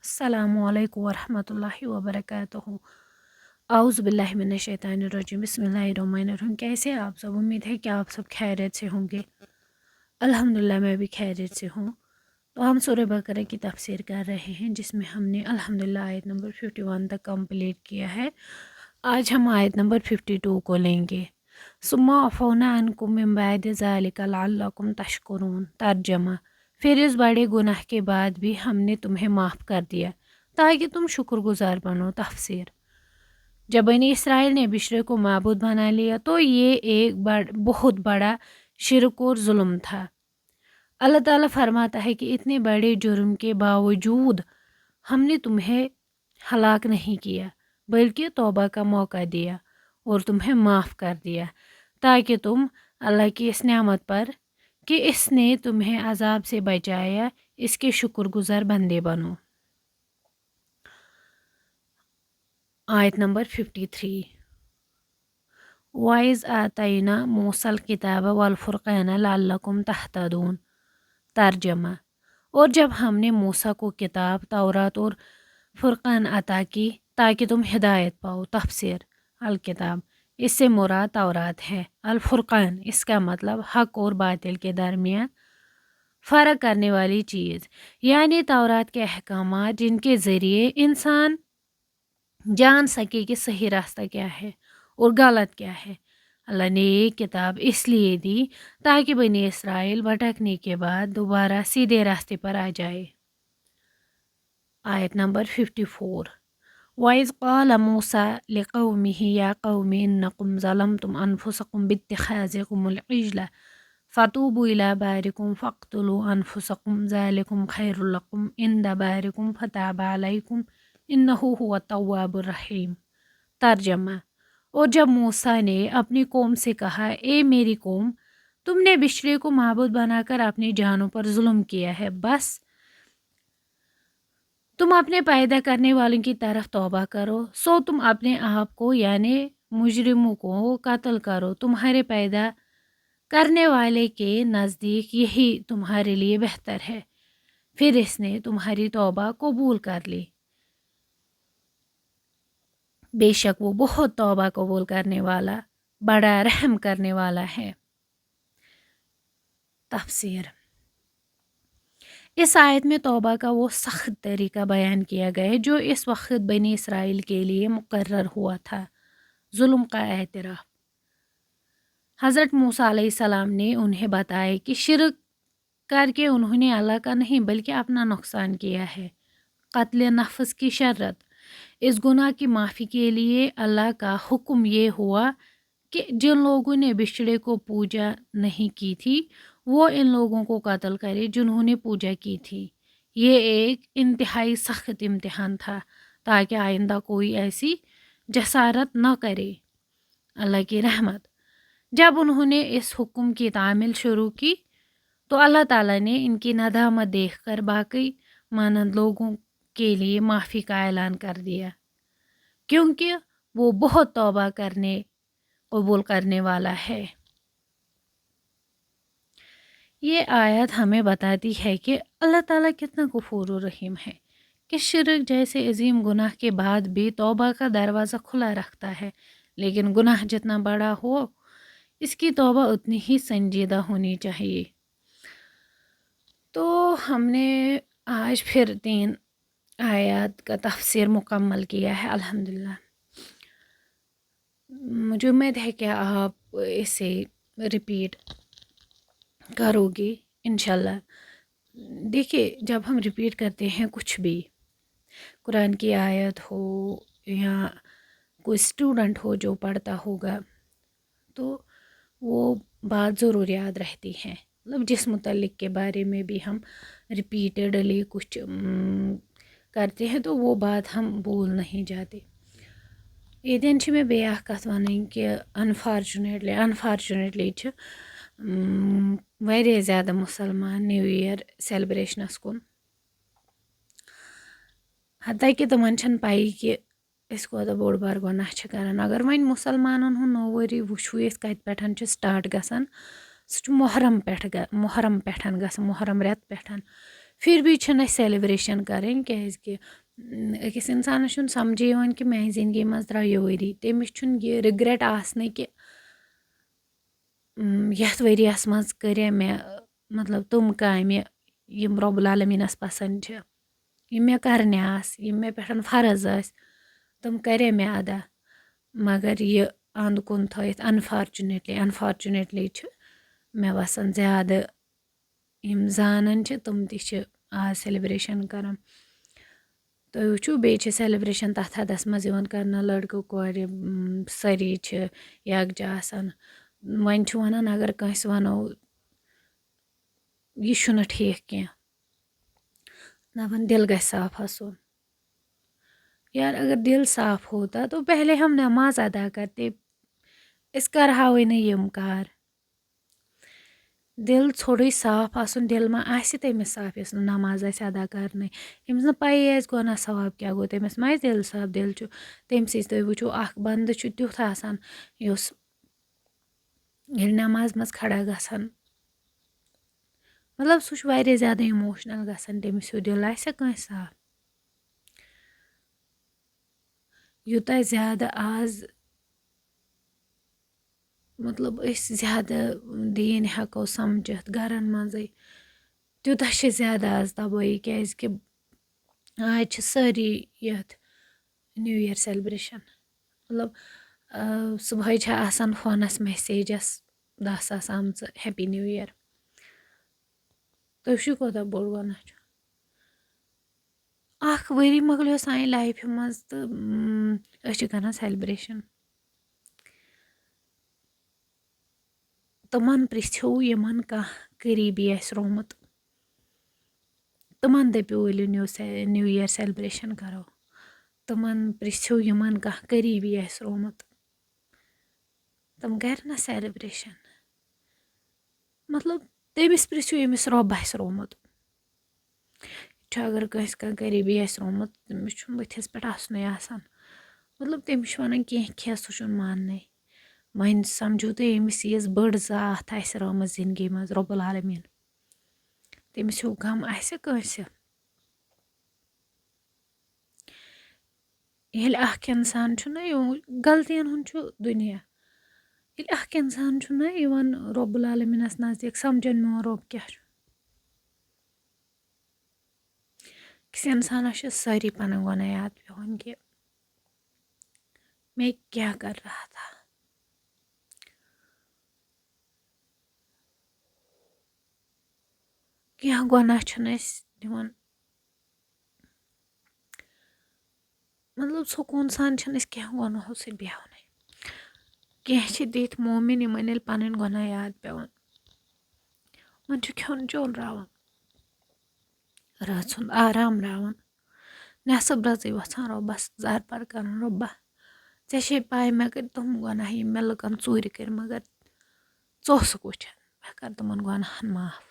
अस्सलामु अलैकुम वरहमतुल्लाहि वबरकातुहू। आउज़ु बिल्लाहि मिनश शैतानिर रजीम, बिस्मिल्लाहिर्रहमानिर्रहीम। कैसे हैं आप सब? उम्मीद है कि आप सब खैरियत से होंगे। अल्हम्दुलिल्लाह मैं भी खैरियत से हूँ। तो हम सूरह बकरा की तफसीर कर रहे हैं, जिसमें हमने अल्हम्दुलिल्लाह आयत नंबर 51 तक कंप्लीट किया है। आज हम आयत नंबर 52 को लेंगे। सुम्मा अफ़ौना अन्कुम मिन बअदि ज़ालिका लअल्लकुम तशकुरून। तर्जमा: फिर इस बड़े गुनाह के बाद भी हमने तुम्हें माफ़ कर दिया ताकि तुम शुक्रगुजार बनो। तफसीर: जब बनी इसराइल ने बिशरे को माबूद बना लिया तो ये एक बहुत बड़ा शिरक और जुल्म था। अल्लाह ताला फरमाता है कि इतने बड़े जुर्म के बावजूद हमने तुम्हें हलाक नहीं किया, बल्कि तौबा का मौका दिया और तुम्हें माफ़ कर दिया ताकि तुम अल्लाह की इस नेमत पर कि इसने तुम्हें अजाब से बचाया, इसके शुक्रगुजार बंदे बनो। आयत नंबर 53। वाइज आतना मूसल किताब वल फुरक़ान लअल्लकुम तहतदून। तर्जमा: और जब हमने मूसा को किताब, तौरात और फुरक़ान अता की ताकि तुम हिदायत पाओ। तफसीर: अल किताब इससे मुराद तौरात है। अल फुरक़ान इसका मतलब हक और बातिल के दरमियान फ़र्क करने वाली चीज़, यानी तौरात के अहकामात जिनके ज़रिए इंसान जान सके कि सही रास्ता क्या है और गलत क्या है। अल्लाह ने ये किताब इसलिए दी ताकि बनी इसराइल भटकने के बाद दोबारा सीधे रास्ते पर आ जाए। आयत नंबर 54। वाइज़ क़ाल मूसा लिक़ौमिही या क़ौमि इन्नकुम ज़लमतुम अनफुसकुम बित्तिख़ाज़िकुमुल इज्ल फ़तूबू इला बारिकुम फ़क़्तुलू अनफुसकुम ज़ालिकुम खैरुल लकुम इंद बारिकुम फ़ताबा अलैकुम इन्नहु हुवा तव्वाबुर रहीम। तर्जमा: और जब मूसा ने अपनी कौम से कहा, ए मेरी कौम, तुमने बिशरे को माबूद बनाकर अपनी जानों पर जुल्म किया है, बस तुम अपने पैदा करने वालों की तरफ तौबा करो, सो तुम अपने आप को यानी मुजरिमों को कत्ल करो। तुम्हारे पैदा करने वाले के नज़दीक यही तुम्हारे लिए बेहतर है। फिर इसने तुम्हारी तौबा कबूल कर ली, बेशक वो बहुत तौबा कबूल करने वाला, बड़ा रहम करने वाला है। तफसीर: इस आयत में तौबा का वो सख्त तरीका बयान किया गया है जो इस वक्त बनी इसराइल के लिए मुकर्रर हुआ था। जुल्म का एतराफ़: हज़रत मूसा अलैहिस्सलाम ने उन्हें बताया कि शिरक करके उन्होंने अल्लाह का नहीं बल्कि अपना नुकसान किया है। कत्ल नफ्स की शर्त: इस गुनाह की माफ़ी के लिए अल्लाह का हुक्म ये हुआ कि जिन लोगों ने बिछड़े को पूजा नहीं की थी वो इन लोगों को कत्ल करे जिन्होंने पूजा की थी। ये एक इंतहाई सख्त इम्तिहान था ताकि आइंदा कोई ऐसी जसारत न करे। अल्लाह की रहमत: जब उन्होंने इस हुक्म की तामील शुरू की तो अल्लाह ताला ने इनकी नदामत देखकर बाकी मानद लोगों के लिए माफ़ी का ऐलान कर दिया, क्योंकि वो बहुत तौबा करने कबूल करने वाला है। ये आयत हमें बताती है कि अल्लाह ताला कितना गफूर और रहीम है कि शिरक जैसे अजीम गुनाह के बाद भी तौबा का दरवाज़ा खुला रखता है, लेकिन गुनाह जितना बड़ा हो इसकी तौबा उतनी ही संजीदा होनी चाहिए। तो हमने आज फिर 3 आयत का तफसीर मुकम्मल किया है अल्हम्दुलिल्लाह। मुझे उम्मीद है कि आप इसे रिपीट करोगे इंशाल्लाह। देखिए, जब हम रिपीट करते हैं कुछ भी, कुरान की आयत हो या कोई स्टूडेंट हो जो पढ़ता होगा, तो वो बात ज़रूर याद रहती है। मतलब जिस मुतल्लिक़ के बारे में भी हम रिपीटेडली कुछ करते हैं तो वो बात हम भूल नहीं जाते। ये में बे कथ वन कि अनफॉर्चुनेटली वारियाह ज़्यादा मुसलमान न्यू ईयर सेलिब्रेशनस कुन, हत्ता कि तमन छन पाई कि इस कोता बोड़ बार गुनाह छ करन। अगर वहीं मुसलमानन हुन नौ वरी वुचु इस कत पेठन छ स्टार्ट गसन, सु मुहर्रम पेठ मुहर्रम पेठन गसन, मुहर्रम रेत पेठन। फिर भी छुन अस सेलिब्रेशन करें क्या अकिस इंसानस छुन समझे यिवान कि मेरी जिंदगी मज द्राव यह वरी तमिस छुन यह रिग्रेट आसने कि यथ वरियस मज करे मे मतलब तुम कामि यिम रब्बुल आलमीनस पसंद छ यिम मे करने आस यिम मे पेठन फर्ज आस तुम करे मे अदा मगर यह अंद कुन थयित अनफॉर्चुनेटली छ मे बसान ज्यादा यिम जानन छ तुम ति छ आज सेलिब्रेशन करन तो वुचु बे छ सेलिब्रेशन तथ हदस मज यिवान करना लड़को कोर सारी छ यकजा आसान वन छ वनान अगर कंस वनो यह छुन ठीक कह दपन दिल गछ साफ आसुन यार अगर दिल साफ होता तो पहले हम नमाज अदा करते इस कर हावे न यम कार दिल थोड़ी साफ आसुन दिल मा आसि तमिस साफ यस नमाज आसि अदा करने यमिस न पई आसि गुनाह सवाब क्या गो तमिस मा दिल साफ दिल छु तमि तुम वुचु अख बंद छु तुथ आसान युस येल नमाज मज खड़ा गसान मतलब सह वारिया ज्यादा इमोशनल गसान तमिस दिल आसे कंस साफ यूता ज्यादा आज मतलब ज्यादा दीन हेको समझित गरन मजे त्यूता ज्यादा आज तबाही क्या आज सारी यथ न्यू ईयर सेलिब्रेशन मतलब सुबह आसान फोनस मैसेजस 10 सास आमच हैप्पी न्यू ईयर तुम कोता बोड़ गुनाह अख वरी मकलियो सान लाइफ मज तो कर सेलिब्रेशन तमन पृछो यमन कह करीबी आस रोमुत तमन दपो वलियो न्यू ईयर सेलिब्रेशन करो तमन पृछो यमन कह करीबी आस रोमुत तम कर ना सेलिब्रेशन मतलब तमिस पृछो यमिस रब आस रोमुत अगर कंस कह करीबी आस रोमुत तमिस छुन बथिस पे आसने आसान मतलब तमिस वन कह खे सह मानने वन समझो तुम यमिस यस बड़ जात आस रमज जिंदगी मज रब्बुल आलमीन तमिस हिउ गम आस कंस येल अख इंसान छुना गलतियन हुन छु दुनिया येल अख इंसान छुना यिवान रब्बुल आलमीनस नजदीक समझन मोन रब क्या किस इंसानस सारी पन गुनाह याद पेवन कि मैं क्या कर रहा था क्या गुनाह दिवान मतलब सुकून सान क्या गुनाहों सत बेहवन कह दिख मोमिन यमन पन गुनाह याद पेवन वन खोन चोन रावन रात सुंद आराम रावन नेसब रज वसान रब्बस जार पर कर रब्बा ऐ पाए मे कर तुम गुनाह यम मे लुकन चूर कर मगर चोसक वुचन मे कर तुमन गुनाहन माफ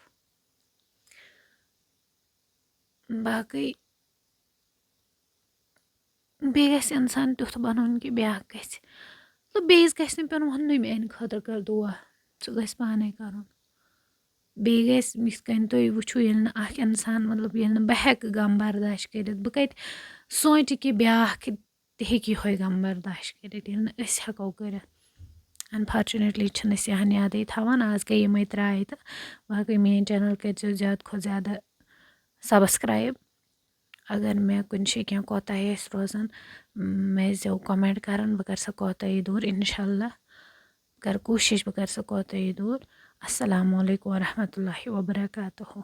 बाकी बेस इंसान तुथ बन कि ब्या गस तो बेस गस पे वन मेन खतर कर दुआ सह गस पाने कर बेस मिस कन तुम वुचु ये इंसान मतलब ये बह हेक गम बर्दाश्त कर बह कत सोच कि ब्या हेकि यह गम बर्दाश्त कर हेको कर अनफॉर्चुनेटली यहन याद थवान आज गई यम त्राय तो बाकी मेन चैनल कर ज्यादा खो ज्यादा सब्सक्राइब अगर मैं कुछ क्या कोताही रोजान मे जो कमेंट कर बह कर सह कोताही दूर इंशाल्लाह कर कोशिश बह कर सह कोताही दूर अस्सलामु अलैकुम वरहमतुल्लाहि वबरकातुहू।